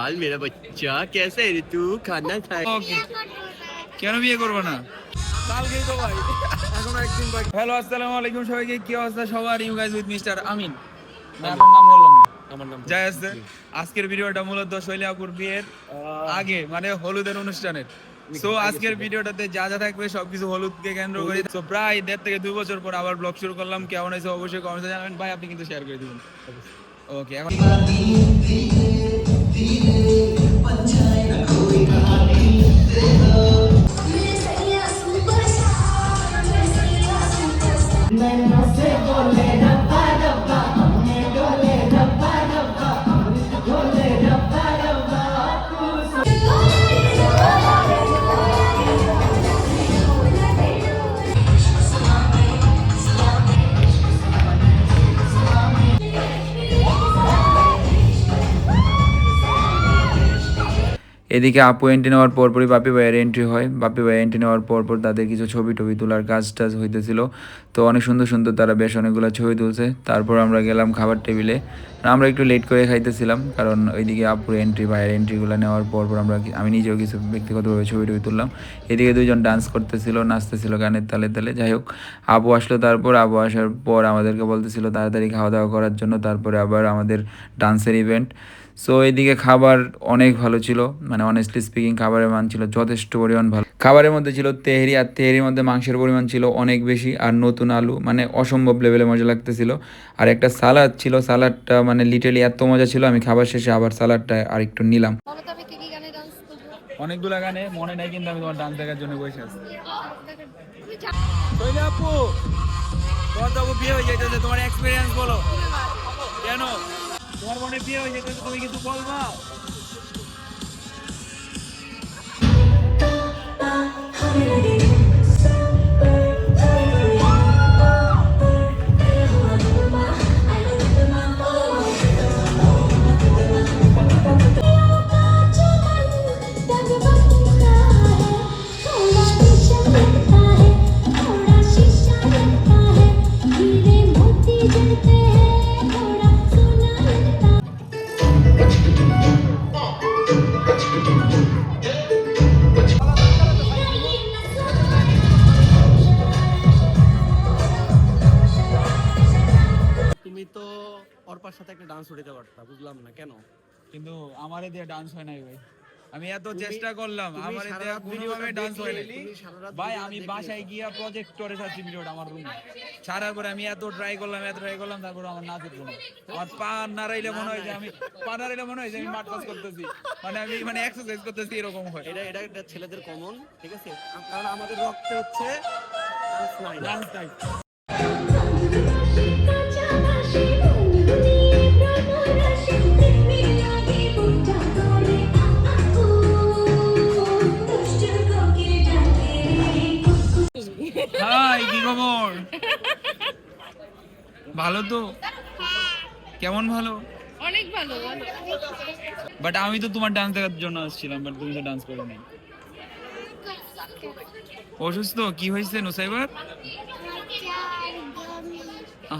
लाल मेरा बच्चा कैसे है रे तू खाना खाए ওকে কেন বিয়ে করবো না কালকেই তো ভাই এখনো একদিন বাকি হ্যালো আসসালামু আলাইকুম সবাইকে কি অবস্থা সবার ইউ গাইজ উইথ মিস্টার আমিন আপনার নাম বললাম আমার নাম যাই আছে আজকের ভিডিওটা মূলত শৈলাপুর বিয়ের আগে মানে হলুদের অনুষ্ঠানের সো আজকের ভিডিওটাতে যা যা থাকবে সবকিছু হলুদকে কেন্দ্র করে সো প্রায় 1.5 থেকে 2 বছর পর আবার ব্লগ শুরু করলাম কেমন হয়েছে অবশ্যই কমেন্টে জানাবেন ভাই আপনি কিন্তু শেয়ার করে দিবেন ওকে এখন এদিকে আপু এন্ট্রি নেওয়ার পরপরই বাপি ভাইয়ের এন্ট্রি হয় বাপি ভাইয়ের এন্ট্রি নেওয়ার পরপর তাদের কিছু ছবি টবি তোলার কাজ টাজ হইতেছিল তো অনেক সুন্দর সুন্দর তারা বেশ অনেকগুলো ছবি তুলছে তারপর আমরা গেলাম খাবার টেবিলে আমরা একটু লেট করে খাইতেছিলাম কারণ ওইদিকে আপুর এন্ট্রি ভাইয়ের এন্ট্রিগুলো নেওয়ার পরপর আমি নিজেও কিছু ব্যক্তিগতভাবে ছবি টবি তুললাম এদিকে দুইজন ডান্স করতেছিল নাচতেছিল গানের তালে তালে যাই হোক আপু আসলো তারপর আপু আসার পর আমাদেরকে বলতেছিল তাড়াতাড়ি খাওয়া দাওয়া করার জন্য তারপরে আবার আমাদের ডান্সের ইভেন্ট সো এইদিকে খাবার অনেক ভালো ছিল মানে অনেস্টলি স্পিকিং খাবারের মান ছিল যথেষ্ট পরিমাণ ভালো খাবারের মধ্যে ছিল তেহরি আর তেহরির মধ্যে মাংসের পরিমাণ ছিল অনেক বেশি আর নতুন আলু মানে অসম্ভব লেভেলে মজা লাগতেছিল আর একটা সালাদ ছিল সালাদটা মানে লিটারলি এত মজা ছিল আমি খাবার শেষে আবার সালাদটা আর একটু নিলাম অনেকগুলো গানে মনে নাই কিন্তু আমি তোমার ডান্স দেখার জন্য বসে আছি আপু তোমার তো বিয়ে হয়ে যাইতেছে তোমার এক্সপিরিয়েন্স বলো কেন তোমার মনে বিয়ে হয়ে যেতে তুমি কিছু বলবা তুমি তো অর্পার সাথে একটা ডান্স উঠাতে পারতা বুঝলাম না কেন কিন্তু আমারে দিয়ে ডান্স হয় নাই ভাই আমি এত চেষ্টা করলাম আমারে দিয়ে কোনোভাবে ডান্স হয় নাই ভাই আমি বাসায় গিয়া প্রজেক্টরে সাথে ভিডিওটা আমার রুমে ছাড়ার পরে আমি এত ট্রাই করলাম তারপর আমার নাচের জন্য আমার পা নাড়াইলে মনে হয় যে আমি আমি মাঠ পাস করতেছি মানে আমি মানে এক্সারসাইজ করতেছি এরকম হয় এটা একটা ছেলেদের কমন ঠিক আছে কারণ আমাদের রক্তে হচ্ছে ডান্স নাই হাই কি খবর ভালো তো কেমন ভালো অনেক ভালো বাট আমি তো তোমার ডান্স দেখার জন্য আসছিলাম বাট তুমি তো ডান্স করো নাই অসুস্থ কি হয়েছে নুসাইবার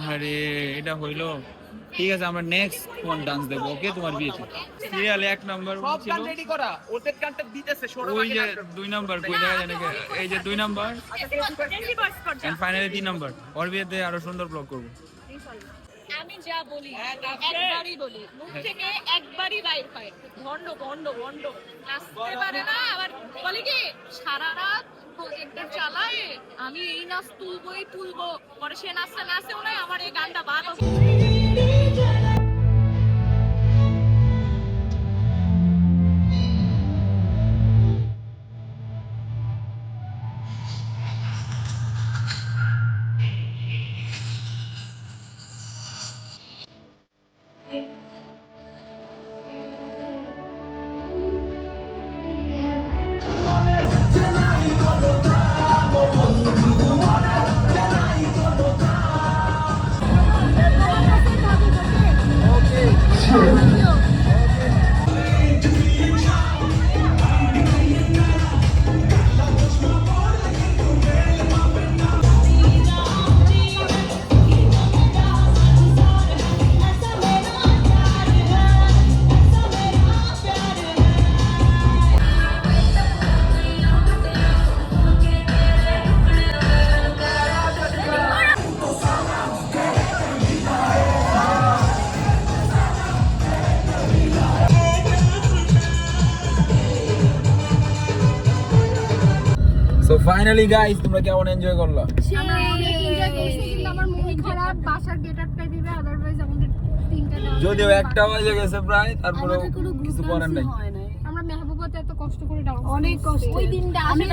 আরে এটা হইলো ঠিক আছে আমরা নেক্সট কোন ডান্স দেব ওকে তোমার বিয়েতে সিরিয়ালে 1 নাম্বার ছিল সব রেডি করা ওদের গানটা দিতেছে ওই যে 2 নাম্বার কই দেখা যায় নাকি এই যে 2 নাম্বার এন্ড ফাইনালি 3 নাম্বার ওর বিয়েতে আরো সুন্দর ব্লগ করব আমি যা বলি একবারই বলি মুখ থেকে একবারই বাইর হয় ভন্ড ভন্ড ভন্ড নাচতে পারে না আবার বলি কি সারা রাত প্রজেক্টর চালায় আমি এই নাচ তুলবো পরে সে নাচেও না আমার এই গানটা বাদ ফাইনালি গাইস তোমরা কেমন এনজয় করলা? আমরা অনেক এনজয় করছি, কিন্তু আমার মন খারাপ, বাসার গেট আটকাই দিবে, আদারওয়াইজ আমাদের 3টা ডান্স যদিও একটা বাজে গেছে প্রায়, তারপরেও কিছু করার নাই। আমরা মেহবুবাতে এত কষ্ট করে ডান্স অনেক কষ্ট। ওই দিনটা আমি